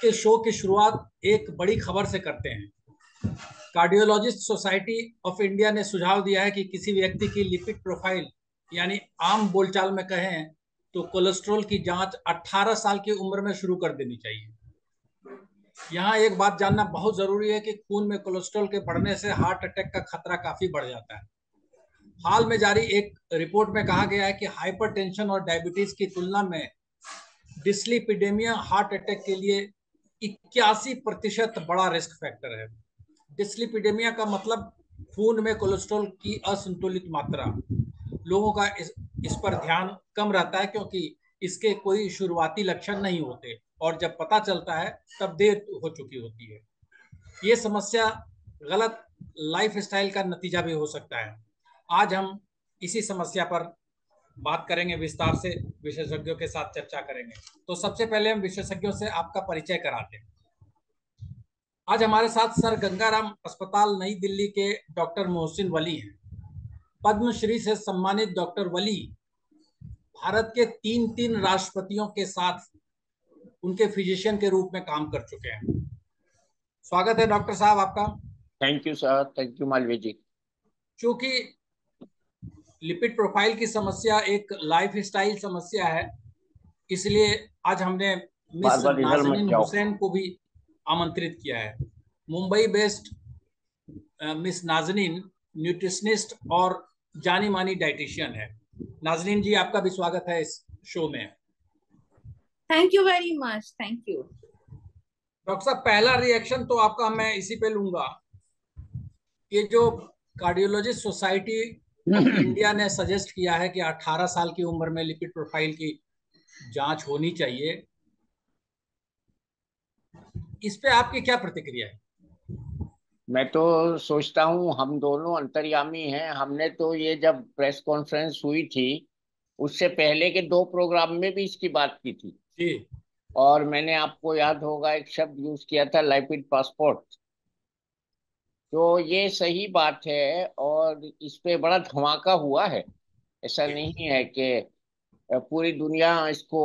के शो की शुरुआत एक बड़ी खबर से करते हैं। कार्डियोलॉजिस्ट सोसाइटी ऑफ इंडिया ने सुझाव दिया है कि किसी व्यक्ति की लिपिड प्रोफाइल यानी आम बोलचाल में कहें तो कोलेस्ट्रॉल की जांच 18 साल की उम्र में शुरू कर देनी चाहिए। यहाँ एक बात जानना बहुत जरूरी है कि खून में कोलेस्ट्रॉल के बढ़ने से हार्ट अटैक का खतरा काफी बढ़ जाता है। हाल में जारी एक रिपोर्ट में कहा गया है कि हाइपरटेंशन और डायबिटीज की तुलना में डिस्लिपिडेमिया हार्ट अटैक के लिए 81% बड़ा रिस्क फैक्टर है। डिस्लिपिडेमिया का मतलब खून में कोलेस्ट्रॉल की असंतुलित मात्रा। लोगों का इस पर ध्यान कम रहता है क्योंकि इसके कोई शुरुआती लक्षण नहीं होते और जब पता चलता है तब देर हो चुकी होती है। ये समस्या गलत लाइफस्टाइल का नतीजा भी हो सकता है। आज हम इसी समस्या पर बात करेंगे, विस्तार से विशेषज्ञों के साथ चर्चा करेंगे। तो सबसे पहले हम विशेषज्ञों से आपका परिचय कराते हैं। आज हमारे साथ सर गंगाराम अस्पताल नई दिल्ली के डॉक्टर मोहसिन वली हैं। पद्मश्री से सम्मानित डॉक्टर वली भारत के तीन तीन राष्ट्रपतियों के साथ उनके फिजिशियन के रूप में काम कर चुके हैं। स्वागत है डॉक्टर साहब आपका। Thank you sir, thank you Malviya ji. चूंकि लिपिड प्रोफाइल की समस्या एक लाइफ स्टाइल समस्या है, इसलिए आज हमने बार मिस बार इधर मत नाजनीन जाओ। हुसैन को भी आमंत्रित किया है। Mumbai based miss Nazneen nutritionist और जानी मानी डाइटिशियन है। नाजनीन जी, आपका भी स्वागत है इस शो में। Thank you very much, thank you. Doctor साहब, पहला रिएक्शन तो आपका मैं इसी पे लूंगा। ये जो कार्डियोलॉजिस्ट सोसाइटी ऑफ इंडिया ने सजेस्ट किया है कि 18 साल की उम्र में लिपिड प्रोफाइल की जांच होनी चाहिए, इस पे आपकी क्या प्रतिक्रिया है? मैं तो सोचता हूँ हम दोनों अंतर्यामी हैं। हमने तो ये जब प्रेस कॉन्फ्रेंस हुई थी उससे पहले के दो प्रोग्राम में भी इसकी बात की थी। जी। और मैंने, आपको याद होगा, एक शब्द यूज किया था, लाइपिड पासपोर्ट। तो ये सही बात है और इस पे बड़ा धमाका हुआ है। ऐसा नहीं है कि पूरी दुनिया इसको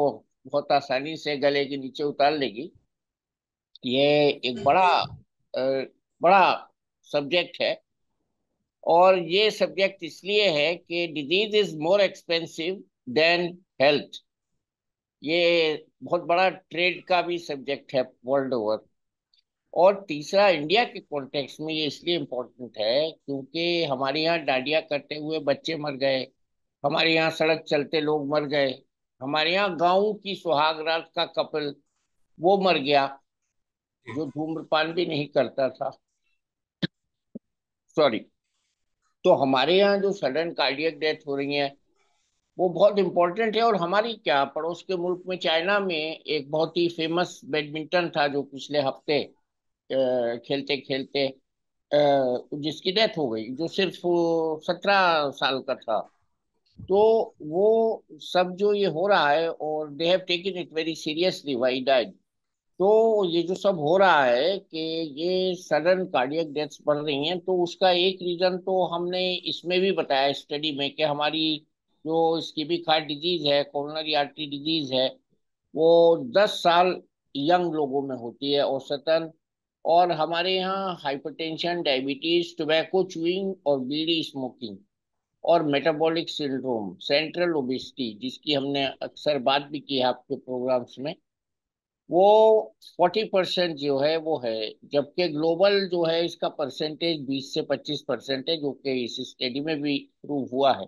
बहुत आसानी से गले के नीचे उतार लेगी। ये एक बड़ा सब्जेक्ट है। और ये सब्जेक्ट इसलिए है कि disease is more expensive than health. ये बहुत बड़ा ट्रेड का भी सब्जेक्ट है वर्ल्ड ओवर। और तीसरा, इंडिया के कॉन्टेक्स्ट में ये इसलिए इम्पोर्टेंट है क्योंकि हमारे यहाँ डांडिया करते हुए बच्चे मर गए, हमारे यहाँ सड़क चलते लोग मर गए, हमारे यहाँ गाँव की सुहाग रात का कपल वो मर गया जो धूम्रपान भी नहीं करता था। सॉरी। तो हमारे यहाँ जो सडन कार्डियक डेथ हो रही है वो बहुत इंपॉर्टेंट है। और हमारी क्या, पड़ोस के मुल्क में, चाइना में, एक बहुत ही फेमस बैडमिंटन था जो पिछले हफ्ते खेलते खेलते जिसकी डेथ हो गई, जो सिर्फ 17 साल का था। तो वो सब जो ये हो रहा है, और they have taken it very seriously, why died. तो ये जो सब हो रहा है कि ये सडन कार्डियक डेथ्स बढ़ रही हैं, तो उसका एक रीजन तो हमने इसमें भी बताया स्टडी में कि हमारी जो इस्कीमिक हार्ट डिजीज है, कोरोनरी आर्टरी डिजीज है, वो 10 साल यंग लोगों में होती है औसतन। और हमारे यहाँ हाइपरटेंशन, डायबिटीज, टोबैको च्यूइंग और बीड़ी स्मोकिंग और मेटाबॉलिक सिंड्रोम, सेंट्रल ओबेसिटी, जिसकी हमने अक्सर बात भी की है आपके प्रोग्राम्स में, वो 40% जो है वो है। जबकि ग्लोबल जो है इसका परसेंटेज 20 से 25% है, जो कि इस स्टडी में भी प्रूव हुआ है।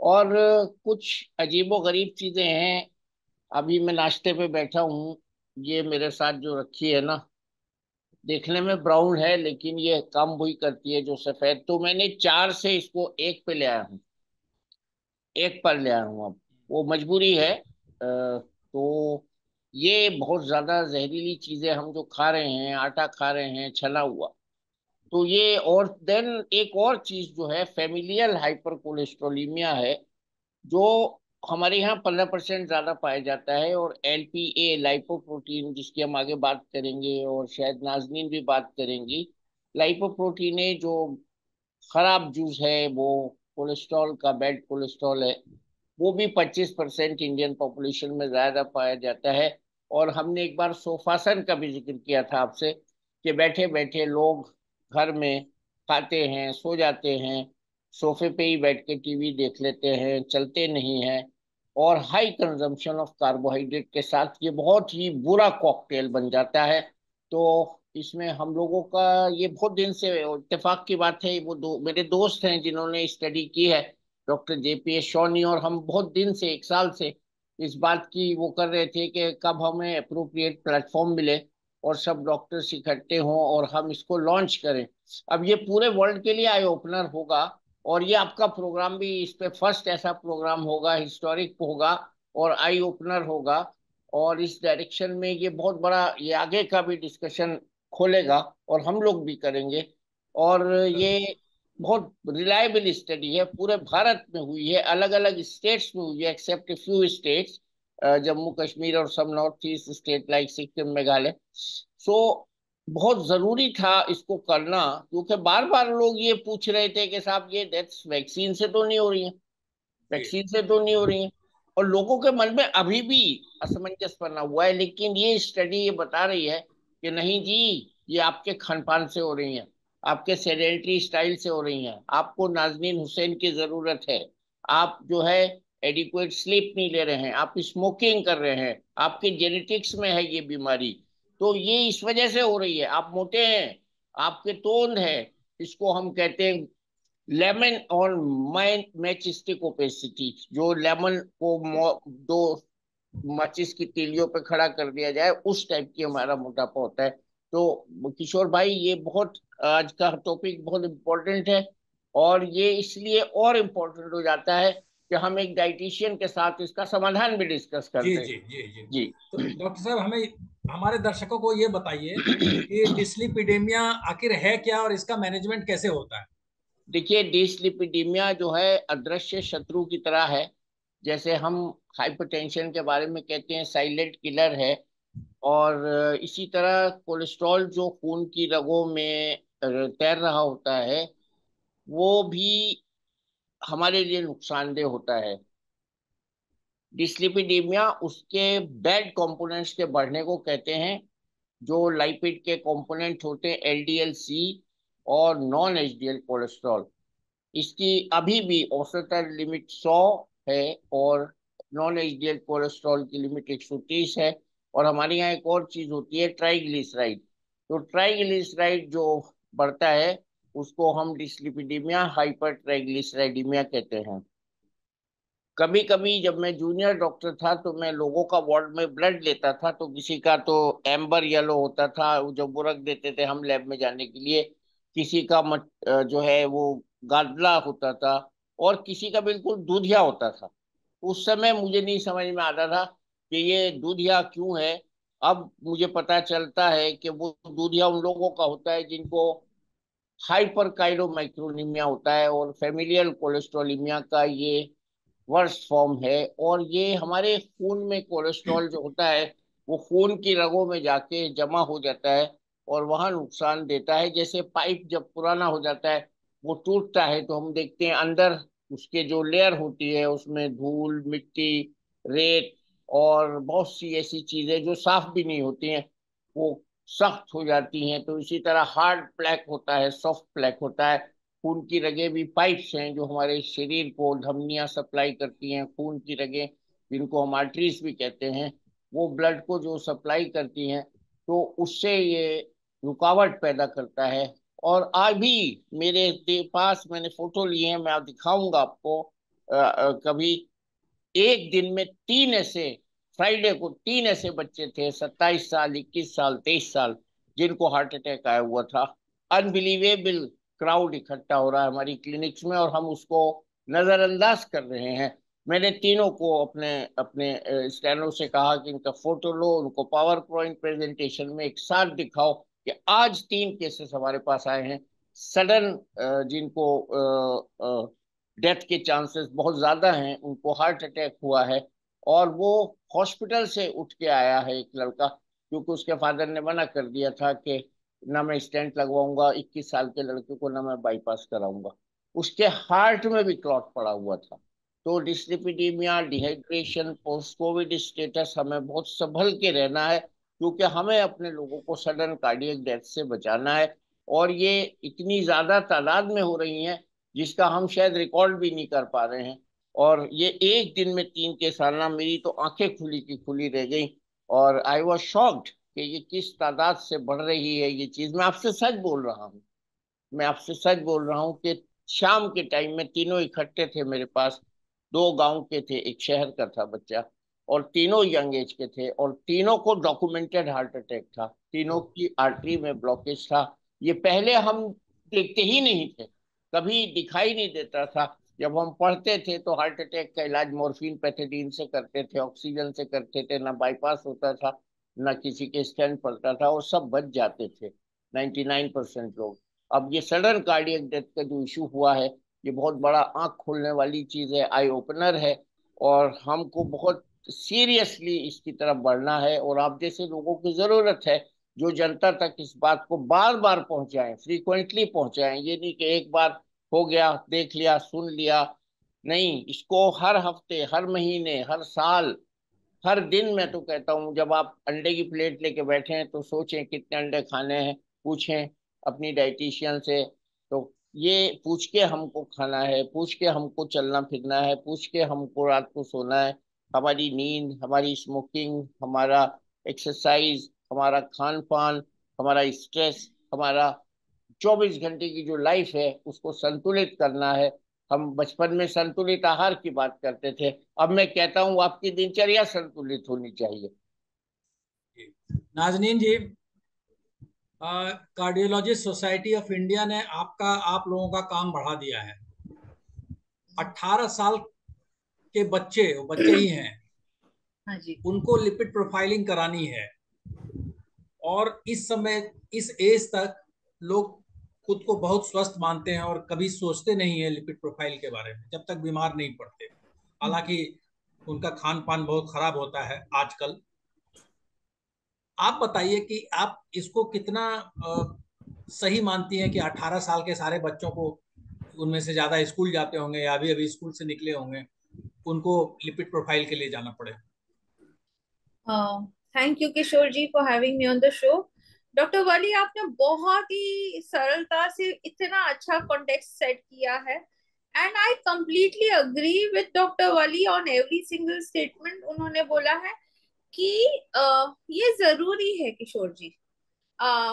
और कुछ अजीबो गरीब चीजें हैं। अभी मैं नाश्ते पे बैठा हूँ, ये मेरे साथ जो रखी है ना, देखने में ब्राउन है लेकिन ये काम वही करती है जो सफेद। तो मैंने चार से इसको एक पे ले आया हूँ, एक पर ले आया हूँ अब। वो मजबूरी है। तो ये बहुत ज्यादा जहरीली चीजें हम जो खा रहे हैं, आटा खा रहे हैं छना हुआ, तो ये। और देन एक और चीज जो है, फेमिलियल हाइपर कोलेस्ट्रोलीमिया है, जो हमारे यहाँ 15% ज्यादा पाया जाता है। और एलपीए, लाइपोप्रोटीन, जिसकी हम आगे बात करेंगे और शायद नाजनीन भी बात करेंगी, लाइपोप्रोटीन है जो खराब जूस है, वो कोलेस्ट्रॉल का, बैड कोलेस्ट्रॉल है, वो भी 25% इंडियन पॉपुलेशन में ज्यादा पाया जाता है। और हमने एक बार सोफासन का भी जिक्र किया था आपसे, कि बैठे बैठे लोग घर में खाते हैं, सो जाते हैं, सोफे पे ही बैठ के टीवी देख लेते हैं, चलते नहीं हैं, और हाई कंजम्पशन ऑफ कार्बोहाइड्रेट के साथ ये बहुत ही बुरा कॉकटेल बन जाता है। तो इसमें हम लोगों का ये बहुत दिन से इत्तेफाक की बात है, वो मेरे दोस्त हैं जिन्होंने स्टडी की है, डॉक्टर JPS शॉनी, और हम बहुत दिन से, 1 साल से इस बात की वो कर रहे थे कि कब हमें अप्रोप्रिएट प्लेटफॉर्म मिले और सब डॉक्टर्स इकट्ठे हों और हम इसको लॉन्च करें। अब ये पूरे वर्ल्ड के लिए आई ओपनर होगा, और ये आपका प्रोग्राम भी इस पे फर्स्ट ऐसा प्रोग्राम होगा, हिस्टोरिक होगा और आई ओपनर होगा। और इस डायरेक्शन में ये बहुत बड़ा, ये आगे का भी डिस्कशन खोलेगा और हम लोग भी करेंगे। और ये बहुत रिलायबल स्टडी है, पूरे भारत में हुई है, अलग अलग स्टेट्स में हुई है except few states, Jammu Kashmir और सब north east state like Sikkim, Meghalaya. So बहुत जरूरी था इसको करना, क्योंकि बार बार लोग ये पूछ रहे थे कि साहब ये डेथ्स वैक्सीन से तो नहीं हो रही है, जी वैक्सीन से तो नहीं हो रही है। और लोगों के मन में अभी भी असमंजस बना हुआ है, लेकिन ये स्टडी ये बता रही है कि नहीं जी, ये आपके खान पान से हो रही हैं, आपके सेडेंट्री स्टाइल से हो रही हैं, आपको नाजनीन हुसैन की जरूरत है, आप जो है एडिक्वेट स्लीप नहीं ले रहे हैं, आप स्मोकिंग कर रहे हैं, आपके जेनेटिक्स में है ये बीमारी, तो ये इस वजह से हो रही है, आप मोटे हैं, आपके तोंद है, इसको हम कहते हैं लेमन और मैच स्टिक ओपेसिटी, जो लेमन को दो माचिस की तीलियों पे खड़ा कर दिया जाए उस टाइप की हमारा मोटापा होता है। तो किशोर भाई, ये बहुत आज का टॉपिक बहुत इम्पोर्टेंट है, और ये इसलिए और इम्पोर्टेंट हो जाता है कि हम एक डाइटिशियन के साथ इसका समाधान भी डिस्कस जी करते हैं। जी जी जी। जी। तो डॉक्टर साहब, हमें, हमारे दर्शकों को ये बताइए कि डिस्लीपिडेमिया आखिर है क्या और इसका मैनेजमेंट कैसे होता है? देखिए, डिसलिपिडीमिया जो है अदृश्य शत्रु की तरह है। जैसे हम हाइपरटेंशन के बारे में कहते हैं साइलेंट किलर है, और इसी तरह कोलेस्ट्रॉल जो खून की रगों में तैर रहा होता है, वो भी हमारे लिए नुकसानदेह होता है। डिसलिपिडीमिया उसके बैड कंपोनेंट्स के बढ़ने को कहते हैं, जो लाइपिड के कंपोनेंट होते हैं LDL-C और नॉन HDL कोलेस्ट्रॉल। इसकी अभी भी औसतन लिमिट 100 है, और नॉन HDL कोलेस्ट्रॉल की लिमिट 130 है। और हमारे यहाँ एक और चीज होती है ट्राइग्लिसराइड, तो ट्राइग्लिसराइड जो बढ़ता है उसको हम डिसलिपिडीमिया हाइपर ट्राइग्लिसराइडीमिया कहते हैं। कभी कभी जब मैं जूनियर डॉक्टर था तो मैं लोगों का वार्ड में ब्लड लेता था, तो किसी का तो एम्बर येलो होता था, वो जब वो रख देते थे हम लैब में जाने के लिए, किसी का जो है वो गादला होता था, और किसी का बिल्कुल दूधिया होता था। उस समय मुझे नहीं समझ में आता था कि ये दूधिया क्यों है। अब मुझे पता चलता है कि वो दूधिया उन लोगों का होता है जिनको हाइपर काइलोमाइक्रोनीमिया होता है, और फेमिलियल कोलेस्ट्रोलीमिया का ये वर्स्ट फॉर्म है। और ये हमारे खून में कोलेस्ट्रॉल जो होता है वो खून की रगों में जाके जमा हो जाता है और वहां नुकसान देता है। जैसे पाइप जब पुराना हो जाता है, वो टूटता है, तो हम देखते हैं अंदर उसके जो लेयर होती है उसमें धूल मिट्टी, रेत और बहुत सी ऐसी चीजें जो साफ भी नहीं होती हैं, वो सख्त हो जाती हैं। तो इसी तरह हार्ड प्लैक होता है, सॉफ्ट प्लैक होता है। खून की रगें भी पाइप्स हैं जो हमारे शरीर को धमनियां सप्लाई करती हैं, खून की रगें जिनको हम आर्टरीज भी कहते हैं, वो ब्लड को जो सप्लाई करती हैं, तो उससे ये रुकावट पैदा करता है। और अभी मेरे पास मैंने फोटो लिए हैं, मैं दिखाऊंगा आपको कभी। एक दिन में तीन ऐसे, फ्राइडे को तीन ऐसे बच्चे थे, 27 साल, 21 साल, 23 साल, जिनको हार्ट अटैक आया हुआ था। अनबिलीवेबल क्राउड इकट्ठा हो रहा है हमारी क्लिनिक्स में, और हम उसको नजरअंदाज कर रहे हैं। मैंने तीनों को अपने अपने स्टैनो से कहा कि इनका फोटो लो, उनको पावर पॉइंट प्रेजेंटेशन में एक साथ दिखाओ कि आज 3 केसेस हमारे पास आए हैं सडन, जिनको डेथ के चांसेस बहुत ज्यादा हैं, उनको हार्ट अटैक हुआ है। और वो हॉस्पिटल से उठ के आया है एक लड़का, क्योंकि उसके फादर ने मना कर दिया था कि ना मैं स्टेंट लगवाऊंगा 21 साल के लड़के को, ना मैं बाईपास कराऊंगा। उसके हार्ट में भी क्लॉट पड़ा हुआ था। तो डिस्लिपिडीमिया, डिहाइड्रेशन, पोस्ट कोविड स्टेटस, हमें बहुत संभल के रहना है, क्योंकि हमें अपने लोगों को सडन कार्डियक डेथ से बचाना है। और ये इतनी ज्यादा तादाद में हो रही हैं जिसका हम शायद रिकॉर्ड भी नहीं कर पा रहे हैं। और ये एक दिन में 3 केस आना, मेरी तो आंखें खुली की खुली रह गई। और आई वॉज शॉक्ड कि ये किस तादाद से बढ़ रही है ये चीज। मैं आपसे सच बोल रहा हूँ, मैं आपसे सच बोल रहा हूँ कि शाम के टाइम में तीनों इकट्ठे थे मेरे पास। 2 गांव के थे, एक शहर का था बच्चा, और तीनों यंग एज के थे, और तीनों को डॉक्यूमेंटेड हार्ट अटैक था, तीनों की आर्टरी में ब्लॉकेज था। ये पहले हम देखते ही नहीं थे, कभी दिखाई नहीं देता था। जब हम पढ़ते थे तो हार्ट अटैक का इलाज मॉर्फिन पैथेडीन से करते थे, ऑक्सीजन से करते थे, ना बाईपास होता था, ना किसी के स्टेंट पड़ता था, और सब बच जाते थे 99% लोग। अब ये सडन कार्डियक डेथ का जो इशू हुआ है, ये बहुत बड़ा आंख खोलने वाली चीज है, आई ओपनर है। और हमको बहुत सीरियसली इसकी तरफ बढ़ना है, और आप जैसे लोगों की जरूरत है जो जनता तक इस बात को बार बार पहुंचाएं, फ्रीक्वेंटली पहुंचाएं। ये नहीं कि एक बार हो गया, देख लिया, सुन लिया, नहीं, इसको हर हफ्ते, हर महीने, हर साल, हर दिन। मैं तो कहता हूँ जब आप अंडे की प्लेट लेके बैठे हैं तो सोचें कितने अंडे खाने हैं, पूछें अपनी डाइटिशियन से। तो ये पूछ के हमको खाना है, पूछ के हमको चलना फिरना है, पूछ के हमको रात को सोना है। हमारी नींद, हमारी स्मोकिंग, हमारा एक्सरसाइज, हमारा खान पान, हमारा स्ट्रेस, हमारा 24 घंटे की जो लाइफ है उसको संतुलित करना है। हम बचपन में संतुलित आहार की बात करते थे, अब मैं कहता हूँ आपकी दिनचर्या संतुलित होनी चाहिए। नाजनीन जी, कार्डियोलॉजिस्ट सोसाइटी ऑफ इंडिया ने आप लोगों का काम बढ़ा दिया है। 18 साल के बच्चे, वो बच्चे ही हैं, हाँ जी। उनको लिपिड प्रोफाइलिंग करानी है। और इस समय, इस एज तक लोग खुद को बहुत स्वस्थ मानते हैं और कभी सोचते नहीं है लिपिड प्रोफाइल के बारे में, जब तक बीमार नहीं पड़ते। हालांकि उनका खान पान बहुत खराब होता है आजकल। आप बताइए कि आप इसको कितना सही मानती हैं कि 18 साल के सारे बच्चों को, उनमें से ज्यादा स्कूल जाते होंगे या अभी अभी स्कूल से निकले होंगे, उनको लिपिड प्रोफाइल के लिए जाना पड़े? Thank you Kishore ji for having me on the show. Doctor Wali, आपने बहुत ही सरलता से इतना अच्छा कॉन्टेक्स्ट सेट किया है, and I completely agree with doctor वाली ऑन एवरी सिंगल स्टेटमेंट उन्होंने बोला है कि ये जरूरी है किशोर जी।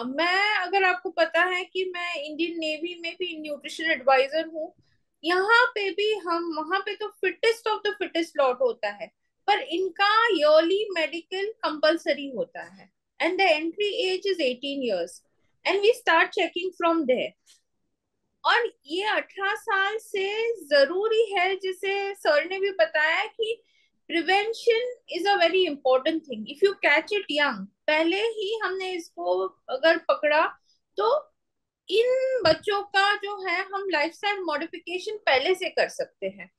मैं, अगर आपको पता है कि मैं इंडियन नेवी में भी न्यूट्रिशन एडवाइजर हूँ, यहाँ पे भी हम, वहां पे तो fittest of the fittest lot होता है, पर इनका ईयरली मेडिकल कंपलसरी होता है, and the entry age is 18 years, and we start checking from there. और ये 18 साल से जरूरी है, जिसे सर ने भी बताया कि prevention is a very important thing. If you catch it young, पहले ही हमने इसको अगर पकड़ा, तो इन बच्चों का जो है, हम लाइफस्टाइल मॉडिफिकेशन पहले से कर सकते हैं।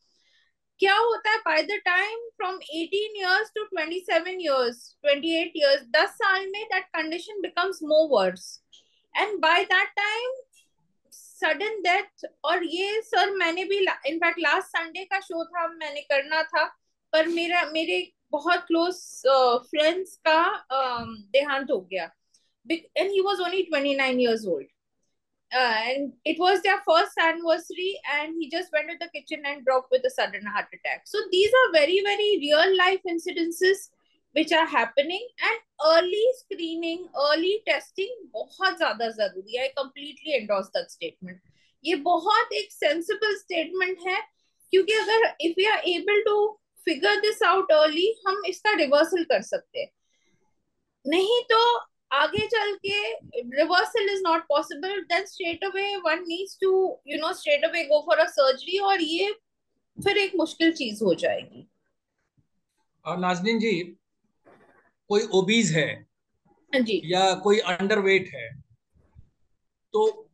क्या होता है, by the time from 18 years to 27 years, 28 years, 10 साल में that condition becomes more verse, and by that time sudden death. और ये सर, मैंने भी इनफैक्ट लास्ट संडे का शो था, मैंने करना था, पर मेरे बहुत क्लोज फ्रेंड्स का देहांत हो गया, and he was only 29 years old. And it was their first anniversary, and he just went to the kitchen and dropped with a sudden heart attack. So these are very, very real life incidences which are happening, and early screening, early testing बहुत ज्यादा जरूरी है। I completely endorse that statement. ये बहुत एक sensible statement है, क्योंकि अगर if we are able to figure this out early, हम इसका reversal कर सकते हैं। नहीं तो आगे चल के reversal is not possible, then straight away one needs to straight away go for a surgery, और ये फिर एक मुश्किल चीज हो जाएगी। और नाजनीन जी, कोई ओबीज है हाँ जी। या कोई अंडरवेट है, तो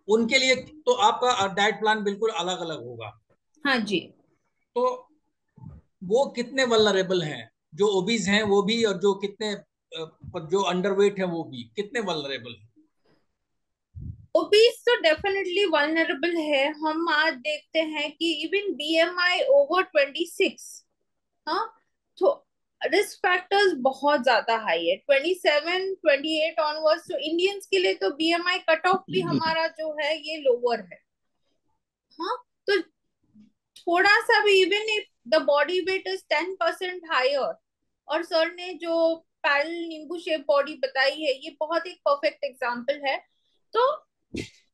उनके लिए तो आपका डाइट प्लान बिल्कुल अलग अलग होगा। हाँ जी। तो वो कितने वल्नरेबल हैं? जो ओबीज हैं वो भी, और जो कितने जो अंडरवेट हैं वो भी, कितने वल्नरेबल हैं? ओबीस तो डेफिनेटली वल्नरेबल है। हम आज देखते हैं कि इवन बीएमआई ओवर 26, हाँ, तो रिस्क फैक्टर्स बहुत ज्यादा हाई है। 27 28 ऑनवर्ड्स तो इंडियंस के लिए तो बीएमआई कट ऑफ भी हमारा जो है ये लोअर है। हाँ, तो थोड़ा सा भी, even if the body weight is 10% higher, और सर ने जो पैरेलल नींबू शेप बॉडी बताई है ये बहुत एक परफेक्ट एग्जांपल है। तो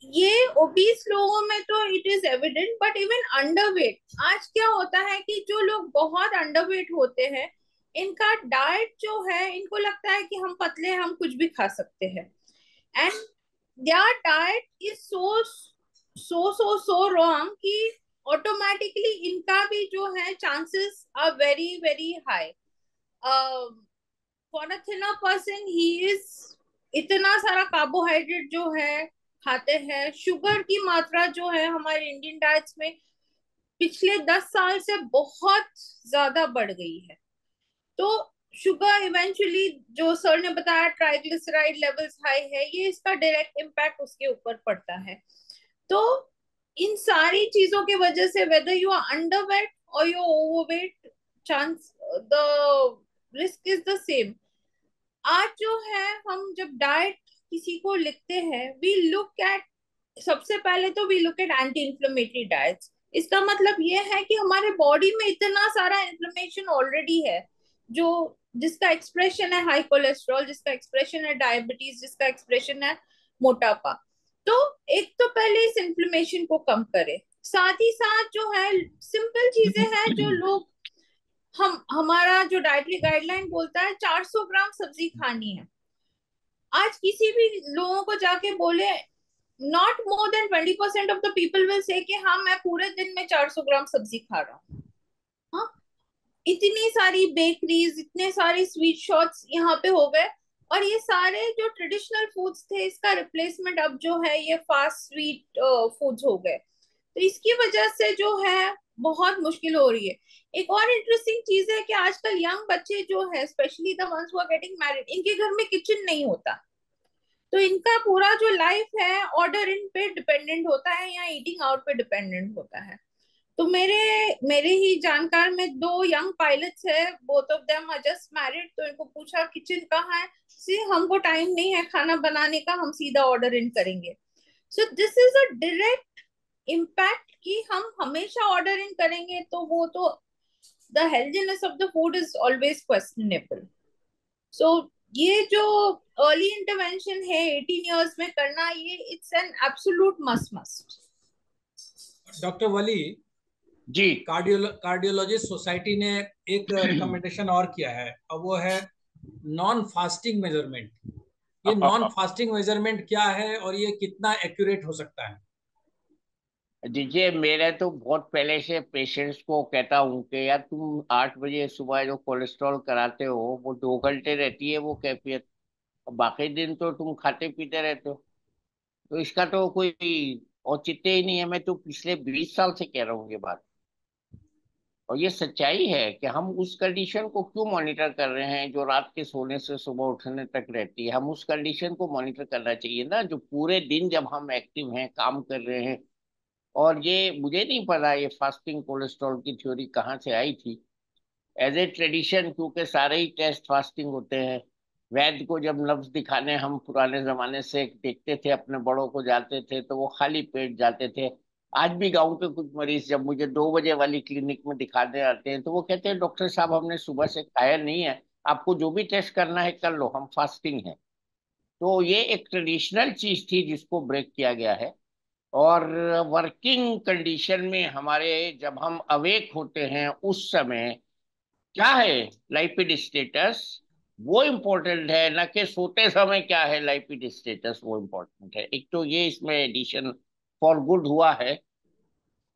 ये ओबीस लोगों में तो it is evident, but even underweight, आज क्या होता है कि जो लोग बहुत अंडरवेट होते हैं इनका डाइट जो है, इनको लगता है कि हम पतले हैं, हम कुछ भी खा सकते हैं, and their diet is so wrong कि ऑटोमेटिकली इनका भी जो है chances are very very high. For a thinner person ही इज, इतना सारा कार्बोहाइड्रेट जो है खाते हैं। शुगर की मात्रा जो है हमारे इंडियन डाइट्स में पिछले 10 साल से बहुत ज्यादा बढ़ गई है। तो शुगर इवेंचुअली, जो सर ने बताया ट्राइग्लिसराइड लेवल्स हाई है, ये इसका डायरेक्ट इम्पैक्ट उसके ऊपर पड़ता है। तो इन सारी चीजों की वजह से वेदर यू आर अंडरवेट और you overweight, chance the risk is the same. आज जो है हम जब डाइट किसी को लिखते हैं, वी लुक एट, सबसे पहले तो we look at anti inflammatory diets. इसका मतलब ये है कि हमारे बॉडी में इतना सारा इंफ्लेमेशन ऑलरेडी है, जो जिसका एक्सप्रेशन है हाई कोलेस्ट्रॉल, जिसका एक्सप्रेशन है डायबिटीज, जिसका एक्सप्रेशन है मोटापा। तो एक तो पहले इस इंफ्लेमेशन को कम करें, साथ ही साथ जो है सिंपल चीजें हैं जो लोग, हम हमारा जो डाइटरी गाइडलाइन बोलता है 400 ग्राम सब्जी खानी है। आज किसी भी लोगों को जाके बोले, not more than 20% of the people will say कि हाँ मैं पूरे दिन में 400 ग्राम सब्जी खा रहा हूँ। हाँ, इतनी सारी बेकरीज, इतने सारे स्वीट शॉप्स यहाँ पे हो गए, और ये सारे जो ट्रेडिशनल फूड्स थे इसका रिप्लेसमेंट अब जो है ये फास्ट स्वीट फूड्स हो गए। तो इसकी वजह से जो है बहुत मुश्किल हो रही है। एक और इंटरेस्टिंग चीज है कि आजकल यंग बच्चे जो है, specially the ones who are getting married, इनके घर में किचन नहीं होता। तो इनका पूरा जो लाइफ है ऑर्डर इन पे डिपेंडेंट होता है या ईटिंग आउट पे डिपेंडेंट होता है। तो मेरे मेरे ही जानकार में दो यंग पायलट्स है, both of them are just married. तो इनको पूछा किचन कहाँ है, सी हमको टाइम नहीं है खाना बनाने का, हम सीधा ऑर्डर इन करेंगे। So this is a direct impact कि हम हमेशा ऑर्डर इन करेंगे तो वो तो the healthiness of the food is always questionable. So ये जो अर्ली इंटरवेंशन है 18 इयर्स में करना, ये it's an absolute must must. Doctor Wali, जी। कार्डियोलॉजिस्ट सोसाइटी ने एक रिकमेंडेशन और किया है, अब वो है नॉन फास्टिंग मेजरमेंट। ये नॉन फास्टिंग मेजरमेंट क्या है और ये कितना एक्यूरेट हो सकता है? देखिए, मेरे तो बहुत पहले से पेशेंट्स को कहता हूँ कि यार तुम 8 बजे सुबह जो कोलेस्ट्रॉल कराते हो वो 2 घंटे रहती है वो कैफियत, बाकी दिन तो तुम खाते पीते रहते हो। तो इसका तो कोई औचित्य ही नहीं है। मैं तो पिछले 20 साल से कह रहा हूँ ये बात, और ये सच्चाई है कि हम उस कंडीशन को क्यों मॉनिटर कर रहे हैं जो रात के सोने से सुबह उठने तक रहती है। हम उस कंडीशन को मॉनिटर करना चाहिए ना, जो पूरे दिन जब हम एक्टिव हैं, काम कर रहे हैं। और ये मुझे नहीं पता ये फास्टिंग कोलेस्ट्रॉल की थ्योरी कहाँ से आई थी। एज ए ट्रेडिशन, क्योंकि सारे ही टेस्ट फास्टिंग होते हैं। वैद्य को जब नब्ज दिखाने हम पुराने जमाने से देखते थे, अपने बड़ों को जाते थे तो वो खाली पेट जाते थे। आज भी गांव के कुछ मरीज जब मुझे 2 बजे वाली क्लिनिक में दिखाने आते हैं तो वो कहते हैं डॉक्टर साहब हमने सुबह से खाया नहीं है, आपको जो भी टेस्ट करना है कर लो, हम फास्टिंग है। तो ये एक ट्रेडिशनल चीज थी जिसको ब्रेक किया गया है। और वर्किंग कंडीशन में हमारे, जब हम अवेक होते हैं उस समय क्या है लाइपिड स्टेटस, वो इम्पोर्टेंट है, न कि सोते समय क्या है लाइपिड स्टेटस, वो इम्पोर्टेंट है। एक तो ये इसमें एडिशन फॉर गुड हुआ है,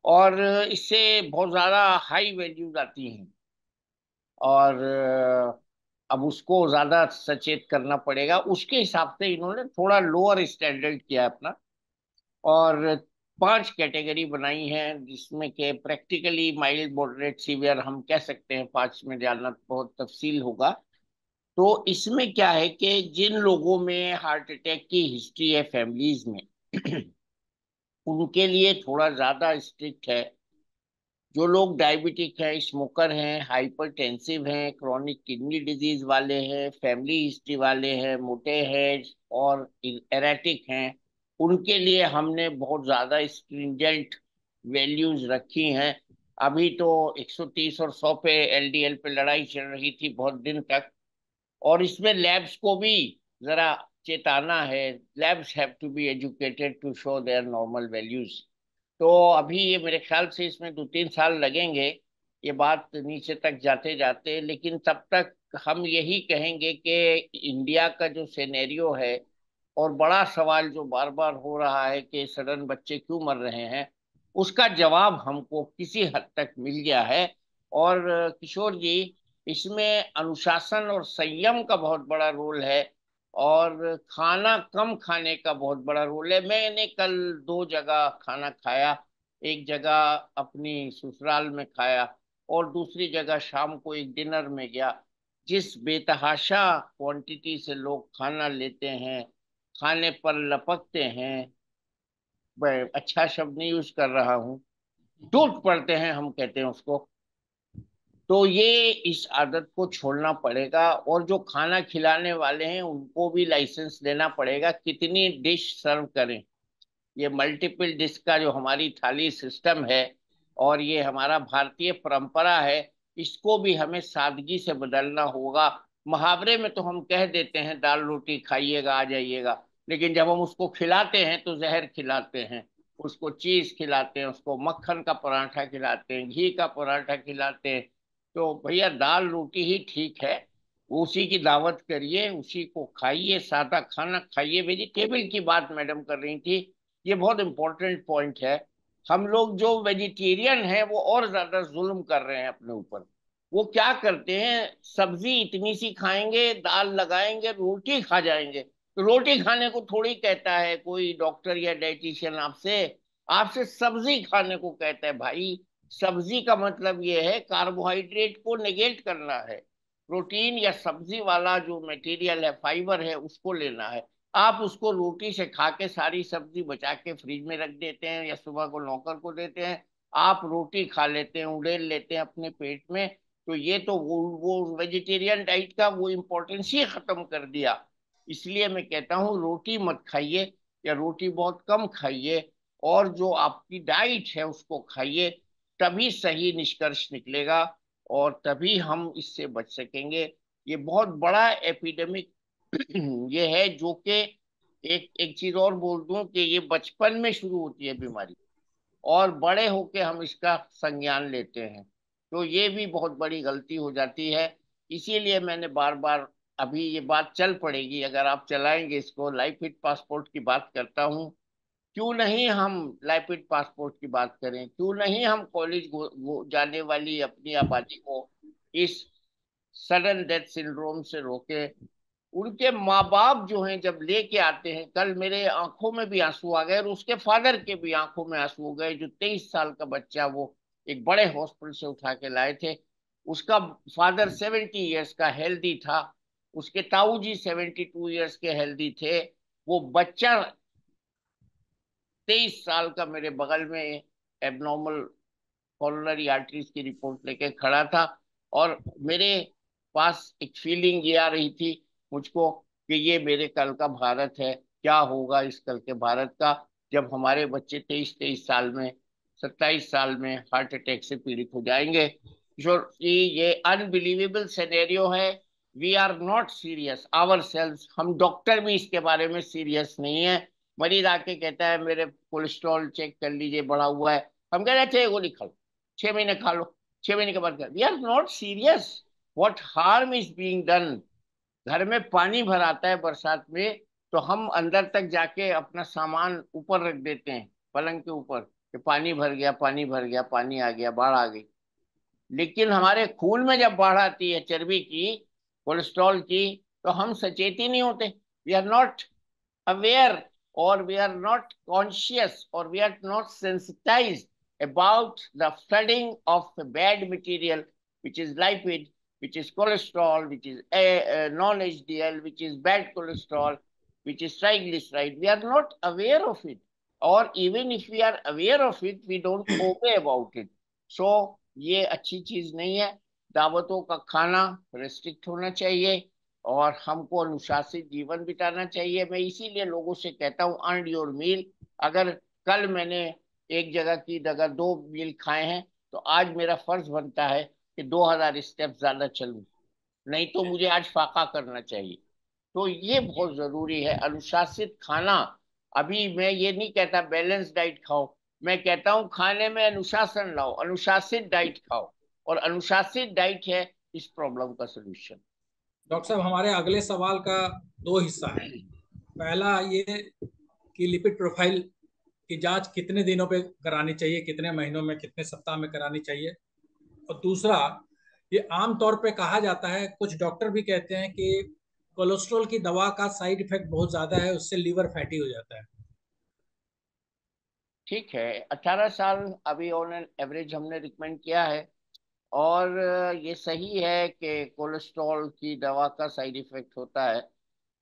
और इससे बहुत ज्यादा हाई वैल्यूज आती हैं। और अब उसको ज्यादा सचेत करना पड़ेगा, उसके हिसाब से इन्होंने थोड़ा लोअर स्टैंडर्ड किया है अपना। और 5 कैटेगरी बनाई है जिसमें के प्रैक्टिकली माइल्ड मॉडरेट सीवियर हम कह सकते हैं, 5 में जाना बहुत तफसील होगा। तो इसमें क्या है कि जिन लोगों में हार्ट अटैक की हिस्ट्री है फैमिलीज में, उनके लिए थोड़ा ज्यादा स्ट्रिक्ट है। जो लोग डायबिटिक हैं, स्मोकर हैं, हाइपरटेंसिव हैं, क्रॉनिक किडनी डिजीज वाले हैं, फैमिली हिस्ट्री वाले हैं, मोटे हैं और एरेटिक हैं, उनके लिए हमने बहुत ज्यादा स्ट्रिंजेंट वैल्यूज रखी हैं। अभी तो 130 और 100 पे एलडीएल पे लड़ाई चल रही थी बहुत दिन तक। और इसमें लैब्स को भी जरा चेताना है। Labs have to be educated to show their normal values. तो अभी ये मेरे ख्याल से इसमें 2-3 साल लगेंगे ये बात नीचे तक जाते जाते, लेकिन तब तक हम यही कहेंगे कि इंडिया का जो सिनेरियो है और बड़ा सवाल जो बार बार हो रहा है कि सडन बच्चे क्यों मर रहे हैं, उसका जवाब हमको किसी हद तक मिल गया है। और किशोर जी, इसमें अनुशासन और संयम का बहुत बड़ा रोल है और खाना कम खाने का बहुत बड़ा रोल है। मैंने कल 2 जगह खाना खाया। एक जगह अपनी ससुराल में खाया और दूसरी जगह शाम को एक डिनर में गया। जिस बेतहाशा क्वांटिटी से लोग खाना लेते हैं, खाने पर लपकते हैं, मैं अच्छा शब्द नहीं यूज कर रहा हूँ, टूट पड़ते हैं हम कहते हैं उसको। तो ये इस आदत को छोड़ना पड़ेगा और जो खाना खिलाने वाले हैं उनको भी लाइसेंस देना पड़ेगा कितनी डिश सर्व करें। ये मल्टीपल डिश का जो हमारी थाली सिस्टम है और ये हमारा भारतीय परंपरा है, इसको भी हमें सादगी से बदलना होगा। मुहावरे में तो हम कह देते हैं दाल रोटी खाइएगा आ जाइएगा, लेकिन जब हम उसको खिलाते हैं तो जहर खिलाते हैं। उसको चीज खिलाते हैं, उसको मक्खन का पराठा खिलाते हैं, घी का पराठा खिलाते हैं। तो भैया दाल रोटी ही ठीक है, उसी की दावत करिए, उसी को खाइए, सादा खाना खाइए। वेजिटेबल की बात मैडम कर रही थी, ये बहुत इंपॉर्टेंट पॉइंट है। हम लोग जो वेजिटेरियन हैं वो और ज्यादा जुल्म कर रहे हैं अपने ऊपर। वो क्या करते हैं, सब्जी इतनी सी खाएंगे, दाल लगाएंगे, रोटी खा जाएंगे। तो रोटी खाने को थोड़ी कहता है कोई डॉक्टर या डाइटिशियन आपसे, आपसे सब्जी खाने को कहता है भाई। सब्जी का मतलब ये है कार्बोहाइड्रेट को नेगेट करना है, प्रोटीन या सब्जी वाला जो मटेरियल है, फाइबर है, उसको लेना है। आप उसको रोटी से खा के सारी सब्जी बचा के फ्रिज में रख देते हैं या सुबह को नौकर को देते हैं। आप रोटी खा लेते हैं, उड़ेल लेते हैं अपने पेट में। तो ये तो वो वेजिटेरियन डाइट का वो इम्पोर्टेंस ही खत्म कर दिया। इसलिए मैं कहता हूँ रोटी मत खाइए या रोटी बहुत कम खाइए, और जो आपकी डाइट है उसको खाइए। तभी सही निष्कर्ष निकलेगा और तभी हम इससे बच सकेंगे। ये बहुत बड़ा एपिडेमिक ये है जो कि एक एक चीज और बोल दूं कि ये बचपन में शुरू होती है बीमारी और बड़े होके हम इसका संज्ञान लेते हैं। तो ये भी बहुत बड़ी गलती हो जाती है। इसीलिए मैंने बार बार, अभी ये बात चल पड़ेगी अगर आप चलाएंगे इसको, लाइफ हिट पासपोर्ट की बात करता हूँ। क्यों नहीं हम लाइफ हिट पासपोर्ट की बात करें, क्यों नहीं हम कॉलेज जाने वाली अपनी आबादी को इस सडन डेथ सिंड्रोम से रोके। उनके माँ बाप जो हैं जब लेके आते हैं, कल मेरे आंखों में भी आंसू आ गए और उसके फादर के भी आंखों में आंसू हो गए। जो 23 साल का बच्चा वो एक बड़े हॉस्पिटल से उठा के लाए थे, उसका फादर 70 ईयर्स का हेल्दी था, उसके ताऊ जी 72 ईयर्स के हेल्दी थे। वो बच्चा 23 साल का मेरे बगल में एबनॉर्मल कॉरोनरी आर्टरीज की रिपोर्ट लेके खड़ा था। और मेरे पास एक फीलिंग ये आ रही थी मुझको कि ये मेरे कल का भारत है। क्या होगा इस कल के भारत का जब हमारे बच्चे 23-23 साल में, 27 साल में हार्ट अटैक से पीड़ित हो जाएंगे। किशोर जी, ये अनबिलीवेबल सिनेरियो है। We are not serious ourselves, हम डॉक्टर भी इसके बारे में सीरियस नहीं है। मरीज आके कहता है मेरे कोलेस्ट्रॉल चेक कर लीजिए बढ़ा हुआ है, हम कह रहे हैं 6 गोली खा लो, 6 महीने खा लो, 6 महीने के बाद कर, we are not serious. What harm is being done. घर में पानी भर आता है बरसात में, तो हम अंदर तक जाके अपना सामान ऊपर रख देते हैं पलंग के ऊपर कि पानी भर गया, पानी भर गया, पानी आ गया, बाढ़ आ गई। लेकिन हमारे खून में जब बाढ़ आती है चर्बी की, कोलेस्ट्रॉल की, तो हम सचेत ही नहीं होते। We are not aware, or we are not conscious, or we are not sensitized about the flooding of the bad material, which is lipid, which is cholesterol, which is non-HDL, which is bad cholesterol, which is triglyceride. We are not aware of it, or even if we are aware of it, we don't obey about it. So ये अच्छी चीज नहीं है। दावतों का खाना restrict होना चाहिए और हमको अनुशासित जीवन बिताना चाहिए। मैं इसीलिए लोगों से कहता हूँ अर्न योर मील। अगर कल मैंने एक जगह की जगह 2 मील खाए हैं, तो आज मेरा फर्ज बनता है कि 2000 स्टेप ज्यादा चलूं, नहीं तो मुझे आज फाका करना चाहिए। तो ये बहुत जरूरी है अनुशासित खाना। अभी मैं ये नहीं कहता बैलेंस डाइट खाओ, मैं कहता हूँ खाने में अनुशासन लाओ, अनुशासित डाइट खाओ, और अनुशासित डाइट है इस प्रॉब्लम का सोल्यूशन। डॉक्टर साहब, हमारे अगले सवाल का 2 हिस्सा है। पहला ये कि लिपिड प्रोफाइल की जांच कितने दिनों पे करानी चाहिए, कितने महीनों में, कितने सप्ताह में करानी चाहिए। और दूसरा, ये आमतौर पे कहा जाता है, कुछ डॉक्टर भी कहते हैं कि कोलेस्ट्रॉल की दवा का साइड इफेक्ट बहुत ज्यादा है, उससे लीवर फैटी हो जाता है। ठीक है, 18 साल अभी ऑन एन एवरेज हमने रिकमेंड किया है। और ये सही है कि कोलेस्ट्रॉल की दवा का साइड इफेक्ट होता है।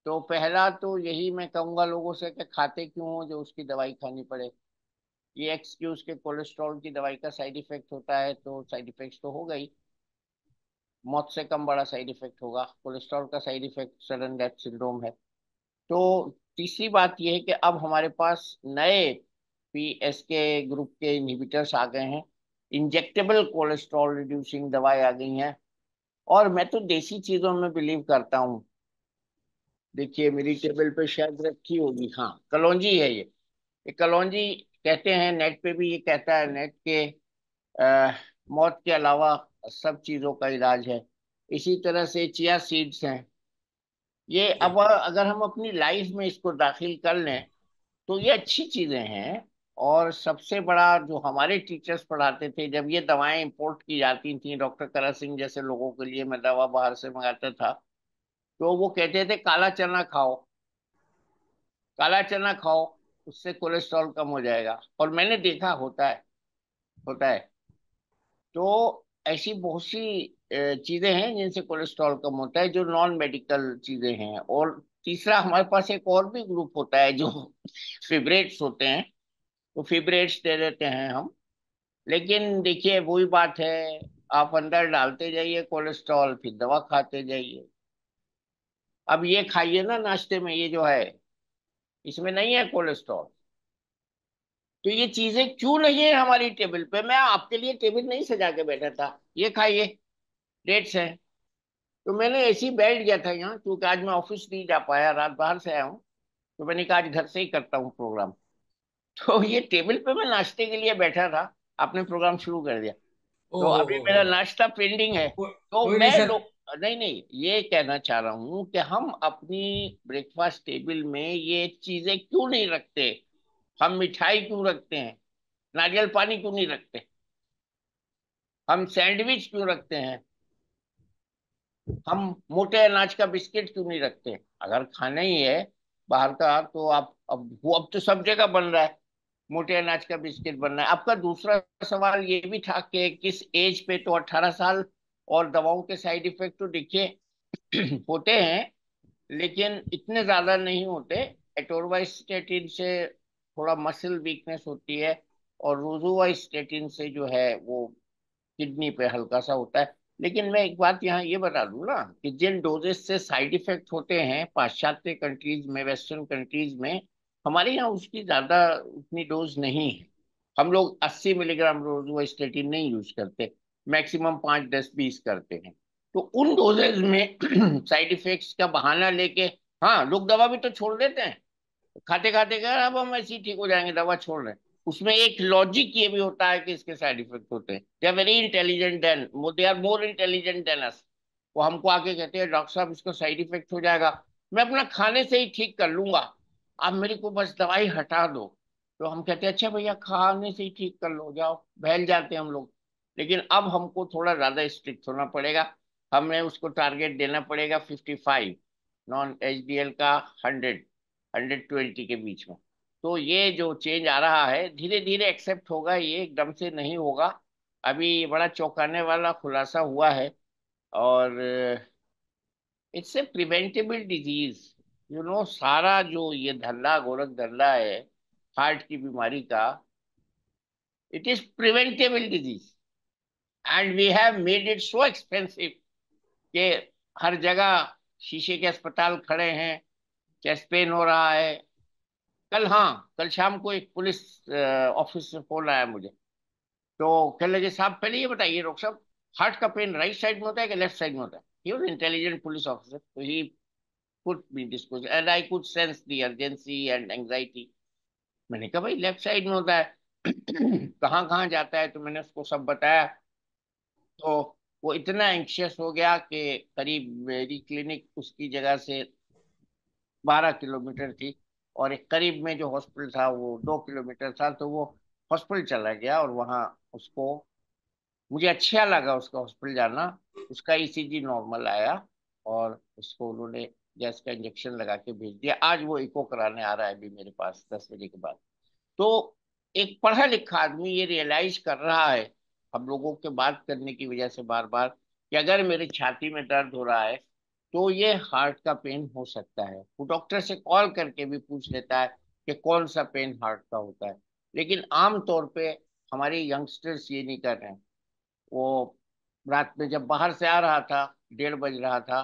तो पहला तो यही मैं कहूंगा लोगों से कि खाते क्यों हो जो उसकी दवाई खानी पड़े। ये एक्सक्यूज के कोलेस्ट्रॉल की दवाई का साइड इफेक्ट होता है, तो साइड इफेक्ट तो होगा ही। मौत से कम बड़ा साइड इफेक्ट होगा। कोलेस्ट्रॉल का side effect sudden death syndrome है। तो तीसरी बात यह है कि अब हमारे पास नए पीएसके ग्रुप के इनहिबिटर्स आ गए हैं, इंजेक्टेबल कोलेस्ट्रॉल रिड्यूसिंग दवाएं आ गई हैं। और मैं तो देसी चीजों में बिलीव करता हूँ। देखिए मेरी टेबल पे शायद रखी होगी, हाँ कलौंजी है ये कलौंजी कहते हैं, नेट पे भी ये कहता है, नेट के मौत के अलावा सब चीजों का इलाज है। इसी तरह से चिया सीड्स हैं ये। जी। अब अगर हम अपनी लाइफ में इसको दाखिल कर लें तो ये अच्छी चीजें हैं। और सबसे बड़ा जो हमारे टीचर्स पढ़ाते थे, जब ये दवाएं इंपोर्ट की जाती थी, डॉक्टर करा सिंह जैसे लोगों के लिए मैं दवा बाहर से मंगाता था, तो वो कहते थे काला चना खाओ, काला चना खाओ, उससे कोलेस्ट्रॉल कम हो जाएगा। और मैंने देखा होता है। तो ऐसी बहुत सी चीजें हैं जिनसे कोलेस्ट्रॉल कम होता है, जो नॉन मेडिकल चीजें हैं। और तीसरा हमारे पास एक और भी ग्रुप होता है जो फिब्रेट्स होते हैं, तो फिब्रेट्स दे देते हैं हम। लेकिन देखिए वही बात है, आप अंदर डालते जाइए कोलेस्ट्रॉल, फिर दवा खाते जाइए। अब ये खाइए ना नाश्ते में, ये जो है इसमें नहीं है कोलेस्ट्रॉल। तो ये चीजें क्यों नहीं है हमारी टेबल पे? मैं आपके लिए टेबल नहीं सजा के बैठा था, ये खाइए, डेट्स है। तो मैंने ऐसे ही बैठ गया था यहाँ, क्योंकि आज मैं ऑफिस नहीं जा पाया, रात बाहर से आया हूँ। तो मैंने कहा आज घर से ही करता हूँ प्रोग्राम। तो ये टेबल पे मैं नाश्ते के लिए बैठा था, आपने प्रोग्राम शुरू कर दिया। ओ तो हो अभी हो मेरा हो। नाश्ता पेंडिंग है। तो कोई नहीं मैं सर। लोग नहीं नहीं, ये कहना चाह रहा हूँ कि हम अपनी ब्रेकफास्ट टेबल में ये चीजें क्यों नहीं रखते? हम मिठाई क्यों रखते हैं? नारियल पानी क्यों नहीं रखते? हम सैंडविच क्यों रखते हैं? हम मोटे अनाज का बिस्किट क्यों नहीं रखते? अगर खाना ही है बाहर का, तो आप अब तो सब जगह बन रहा है, मोटे अनाज का बिस्किट बन रहा है। आपका दूसरा सवाल ये भी था कि किस एज पे, तो 18 साल। और दवाओं के साइड इफेक्ट तो देखिए होते हैं, लेकिन इतने ज्यादा नहीं होते। एटोरवास्टेटिन से थोड़ा मसल वीकनेस होती है, और रोजुवास्टेटिन से जो है वो किडनी पे हल्का सा होता है। लेकिन मैं एक बात यहाँ ये बता दूं ना, कि जिन डोजेस से साइड इफेक्ट होते हैं पाश्चात्य कंट्रीज में, वेस्टर्न कंट्रीज में, हमारे यहाँ उसकी ज्यादा उतनी डोज नहीं है। हम लोग 80 मिलीग्राम रोजुवास्टेटिन नहीं यूज करते, मैक्सिमम 5, 10, 20 करते हैं। तो उन डोजेज में साइड इफेक्ट्स का बहाना लेके, हाँ लोग दवा भी तो छोड़ देते हैं, खाते खाते कर अब हम ऐसे ही ठीक हो जाएंगे, दवा छोड़ रहे हैं। उसमें एक लॉजिक ये भी होता है कि इसके साइड इफेक्ट होते हैं। They are very intelligent than, they are more intelligent than us. वो हमको आके कहते हैं डॉक्टर साहब इसका साइड इफेक्ट हो जाएगा, मैं अपना खाने से ही ठीक कर लूंगा, आप मेरे को बस दवाई हटा दो। तो हम कहते हैं अच्छा भैया खाने से ही ठीक कर लो, जाओ, बहल जाते हैं हम लोग। लेकिन अब हमको थोड़ा ज्यादा स्ट्रिक्ट होना पड़ेगा। हमें उसको टारगेट देना पड़ेगा 55, नॉन एचडीएल का 100, 120 के बीच में। तो ये जो चेंज आ रहा है धीरे धीरे एक्सेप्ट होगा, ये एकदम से नहीं होगा। अभी ये बड़ा चौंकाने वाला खुलासा हुआ है। और इट्स ए प्रिवेंटेबल डिजीज। सारा जो ये धंधा गोरख धंधा है हार्ट की बीमारी का, it is preventable disease and we have made it so expensive कि हर जगह शीशे के अस्पताल खड़े हैं, चेस्ट पेन हो रहा है। कल शाम को एक पुलिस ऑफिस से फोन आया मुझे। तो कहने लगे, साहब पहले ये बताइए डॉक्टर साहब, हार्ट का पेन राइट साइड में होता है कि लेफ्ट साइड में होता है? He was intelligent police officer, तो he put me this question and I could sense the urgency and anxiety. मैंने कहा भाई लेफ्ट साइड में होता है। कहाँ कहाँ जाता है, तो मैंने उसको सब बताया। तो वो इतना एंक्शियस हो गया कि करीब मेरी क्लिनिक उसकी जगह से 12 किलोमीटर थी, और एक करीब में जो हॉस्पिटल था वो 2 किलोमीटर था। तो वो हॉस्पिटल चला गया, और वहाँ उसको, मुझे अच्छा लगा उसका हॉस्पिटल जाना। उसका ईसीजी नॉर्मल आया, और उसको उन्होंने गैस का इंजेक्शन लगा के भेज दिया। आज वो इको कराने आ रहा है अभी मेरे पास 10 बजे के बाद। तो एक पढ़ा लिखा आदमी ये रियलाइज कर रहा है, हम लोगों के बात करने की वजह से बार बार, कि अगर मेरी छाती में दर्द हो रहा है तो ये हार्ट का पेन हो सकता है। वो डॉक्टर से कॉल करके भी पूछ लेता है कि कौन सा पेन हार्ट का होता है। लेकिन आम तौर पे हमारे यंगस्टर्स ये नहीं कर रहे हैं। वो रात में जब बाहर से आ रहा था, 1:30 बज रहा था,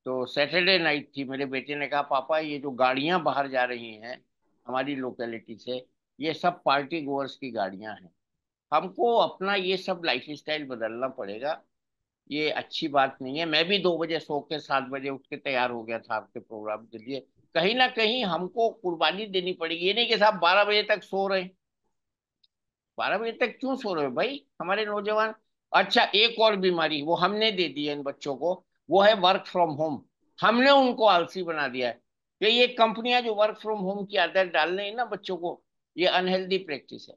तो सैटरडे नाइट थी, मेरे बेटे ने कहा, पापा ये जो गाड़ियां बाहर जा रही हैं हमारी लोकेलिटी से, ये सब पार्टी गोअर्स की गाड़ियां हैं। हमको अपना ये सब लाइफ स्टाइल बदलना पड़ेगा। ये अच्छी बात नहीं है। मैं भी 2 बजे सो के 7 बजे उठ के तैयार हो गया था आपके प्रोग्राम के लिए। कहीं ना कहीं हमको कुर्बानी देनी पड़ेगी। ये नहीं कि साहब 12 बजे तक सो रहे हैं। 12 बजे तक क्यों सो रहे हो भाई हमारे नौजवान? अच्छा, एक और बीमारी वो हमने दे दी है इन बच्चों को, वो है वर्क फ्रॉम होम। हमने उनको आलसी बना दिया है। कि ये कंपनियां जो वर्क फ्रॉम होम की आदत डाल रही है ना बच्चों को, ये अनहेल्दी प्रैक्टिस है।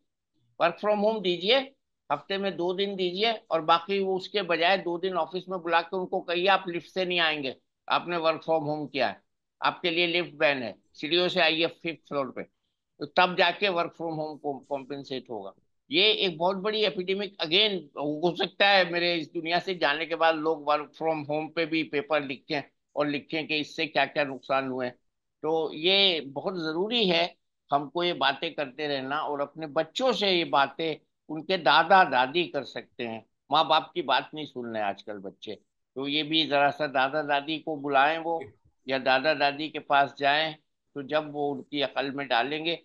वर्क फ्रॉम होम दीजिए, हफ्ते में 2 दिन दीजिए, और बाकी वो उसके बजाय 2 दिन ऑफिस में बुला के उनको कहिए आप लिफ्ट से नहीं आएंगे, आपने वर्क फ्रॉम होम किया है, आपके लिए लिफ्ट बैन है, सीढ़ियों से आइए 5th फ्लोर पे। तो तब जाके वर्क फ्रॉम होम को कॉम्पेंसेट होगा। ये एक बहुत बड़ी एपिडेमिक अगेन हो सकता है। मेरे इस दुनिया से जाने के बाद लोग वर्क फ्रॉम होम पे भी पेपर लिखें, और लिखें कि इससे क्या क्या नुकसान हुए। तो ये बहुत जरूरी है हमको ये बातें करते रहना, और अपने बच्चों से ये बातें उनके दादा दादी कर सकते हैं। माँ बाप की बात नहीं सुन रहे आजकल बच्चे। तो ये भी जरा सा दादा दादी को बुलाएं वो, या दादा दादी के पास जाएं, तो जब वो उनकी अकल में डालेंगे।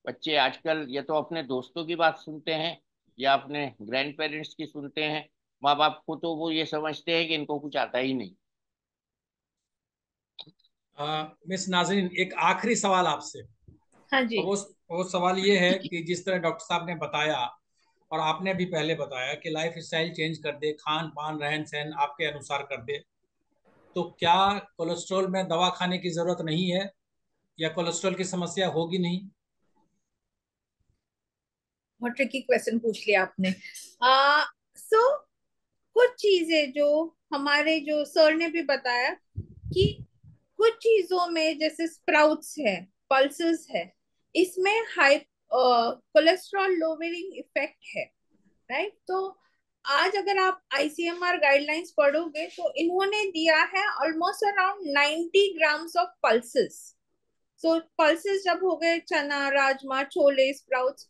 बच्चे आजकल या तो अपने दोस्तों की बात सुनते हैं, या अपने ग्रैंड पेरेंट्स की सुनते हैं। माँ बाप को तो वो ये समझते हैं कि इनको कुछ आता ही नहीं। मिस नाजरीन, एक आखिरी सवाल आपसे। हाँ और जी। वो सवाल ये है कि जिस तरह डॉक्टर साहब ने बताया, और आपने भी पहले बताया कि लाइफ स्टाइल चेंज कर दे, खान पान रहन सहन आपके अनुसार कर दे, तो क्या कोलेस्ट्रॉल में दवा खाने की जरूरत नहीं है, या कोलेस्ट्रॉल की समस्या होगी नहीं? बहुत ट्रिकी क्वेश्चन पूछ लिया आपने। सो कुछ चीजें जो हमारे जो सर ने भी बताया कि कुछ चीजों में जैसे स्प्राउट्स है, पल्सेस है, इसमें हाई कोलेस्ट्रॉल लोअरिंग इफेक्ट है, राइट? तो आज अगर आप आईसीएमआर गाइडलाइंस पढ़ोगे तो इन्होंने दिया है almost around 90 grams of pulses. So pulses जब हो गए चना, राजमा, छोले, स्प्राउट्स,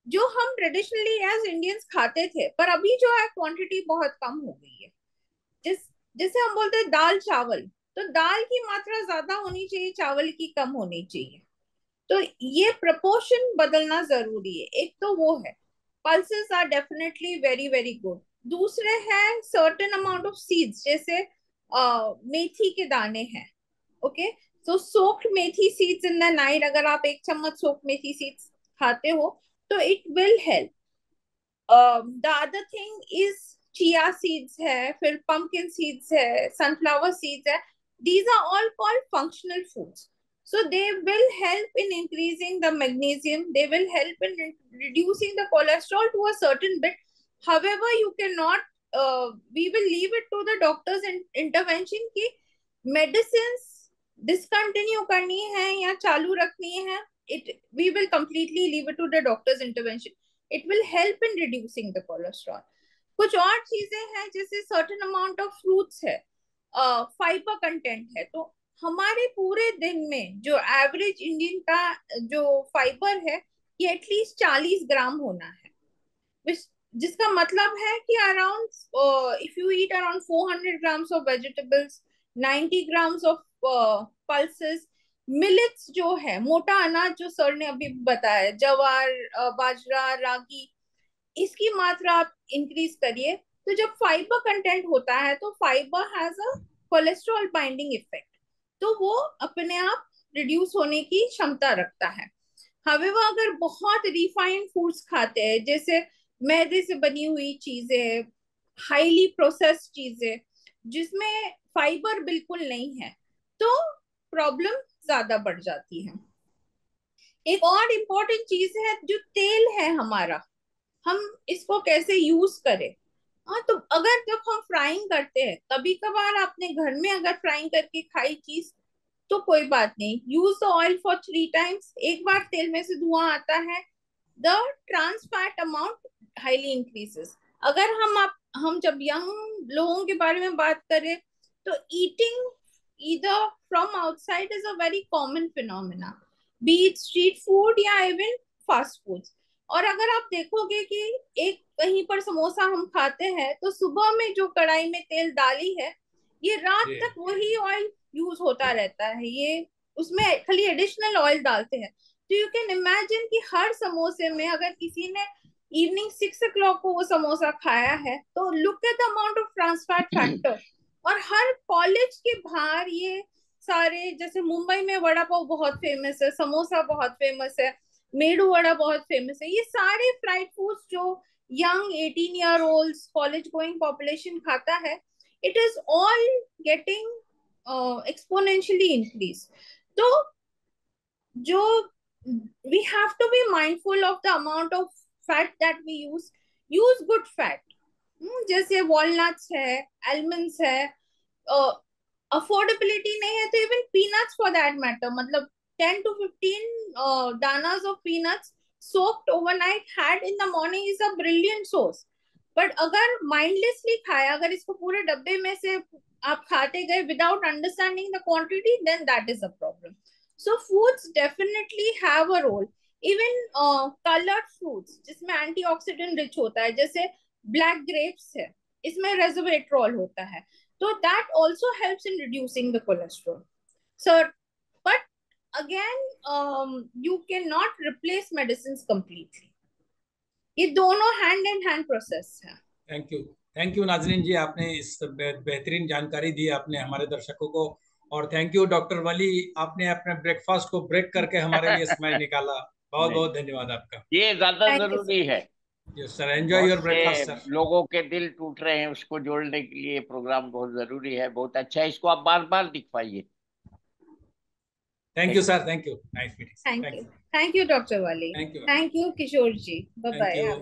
जो हम ट्रेडिशनली एज इंडियंस खाते थे, पर अभी जो है क्वांटिटी बहुत कम हो गई है। जिस जिसे हम बोलते हैं दाल चावल, तो दाल की मात्रा ज्यादा होनी चाहिए, चावल की कम होनी चाहिए। तो ये प्रपोर्शन बदलना जरूरी है। एक तो वो है, pulses are definitely very very good. दूसरे हैं सर्टेन अमाउंट ऑफ सीड्स, जैसे मेथी के दाने हैं। ओके, तो soaked methi seeds in the night, अगर आप 1 चम्मच सोक्ड मेथी सीड्स खाते हो तो it will help. The other thing is chia seeds है, फिर पंपकिन सीड्स है, सनफ्लावर सीड्स है। These are all called functional foods, so they will help in increasing the magnesium, they will help in reducing the cholesterol to a certain bit. However, you cannot we will leave it to the doctor's intervention कि medicines discontinue करनी है या चालू रखनी है। it We will completely leave it to the doctor's intervention. It will help in reducing the cholesterol. कुछ और चीजें हैं जैसे certain amount of fruits है, फाइबर कंटेंट है, तो हमारे पूरे दिन में जो एवरेज इंडियन का जो फाइबर है ये एटलीस्ट 40 ग्राम होना है, जिसका मतलब है कि around if you eat around 400 grams of vegetables, 90 grams of pulses, millets जो है मोटा अनाज जो सर ने अभी बताया, जवार, बाजरा, रागी, इसकी मात्रा आप इंक्रीज करिए। तो जब फाइबर कंटेंट होता है तो fibre has a cholesterol binding effect, तो वो अपने आप रिड्यूस होने की क्षमता रखता है। हवेवर अगर बहुत रिफाइंड फूड्स खाते हैं, जैसे मैदे से बनी हुई चीजें, हाईली प्रोसेस्ड चीजें जिसमें फाइबर बिल्कुल नहीं है, तो प्रॉब्लम ज्यादा बढ़ जाती है। एक और इम्पोर्टेंट चीज है जो तेल है हमारा, हम इसको कैसे यूज करें। हाँ, तो अगर जब हम फ्राइंग करते हैं, कभी कभार आपने घर में अगर फ्राइंग करके खाई चीज तो कोई बात नहीं, use the oil for 3 times, एक बार तेल में से धुआं आता है, the trans fat amount highly increases. अगर हम जब यंग लोगों के बारे में बात करें तो eating either from outside is a very common phenomena, B it street food या इवन फास्ट फूड्स। और अगर आप देखोगे कि एक कहीं पर समोसा हम खाते हैं तो सुबह में जो कढ़ाई में तेल डाली है, ये रात तक वही ऑयल यूज होता रहता है, ये उसमें खाली एडिशनल ऑयल डालते हैं। तो यू कैन इमेजिन कि हर समोसे में अगर किसी ने इवनिंग 6 o'clock को वो समोसा खाया है तो look at the amount of trans fat factor. और हर कॉलेज के बाहर ये सारे, जैसे मुंबई में वड़ा पाव बहुत फेमस है, समोसा बहुत फेमस है, मेडू वड़ा बहुत फेमस है, ये सारे फ्राइड फूड्स जो young 18 year olds college going population खाता है, it is all getting exponentially increase. तो जो we have to be mindful of the amount of fat that we use good fat, जैसे वॉलनट्स है, almonds है, affordability नहीं है तो even peanuts for that matter, मतलब 10 to 15 danas of peanuts soaked overnight had in the morning is a brilliant source. But अगर mindlessly खाया, अगर इसको पूरे डब्बे में से आप खाते गए without understanding the quantity, then that is a problem. So foods definitely have a role, even coloured fruits जिसमें एंटीऑक्सीडेंट रिच होता है, जैसे ब्लैक ग्रेप्स है, इसमें रेसवेट्रॉल होता है, तो that also helps in reducing the cholesterol. So but again you can not replace medicine completely, ये दोनों हैंड इन हैंड प्रोसेस है। थैंक यू नाजरीन जी, आपने इस बेहतरीन जानकारी दी आपने हमारे दर्शकों को। और थैंक यू डॉक्टर वली, आपने अपने ब्रेकफास्ट को ब्रेक करके हमारे लिए समय निकाला। बहुत बहुत धन्यवाद आपका। ये ज्यादा जरूरी है। Sir enjoy your breakfast sir. लोगों के दिल टूट रहे हैं, उसको जोड़ने के लिए प्रोग्राम बहुत जरूरी है, बहुत अच्छा है, इसको आप बार बार दिखवाइए। Thank you sir, thank you, nice meeting. Thank you doctor Wali, thank you Kishore ji, bye bye.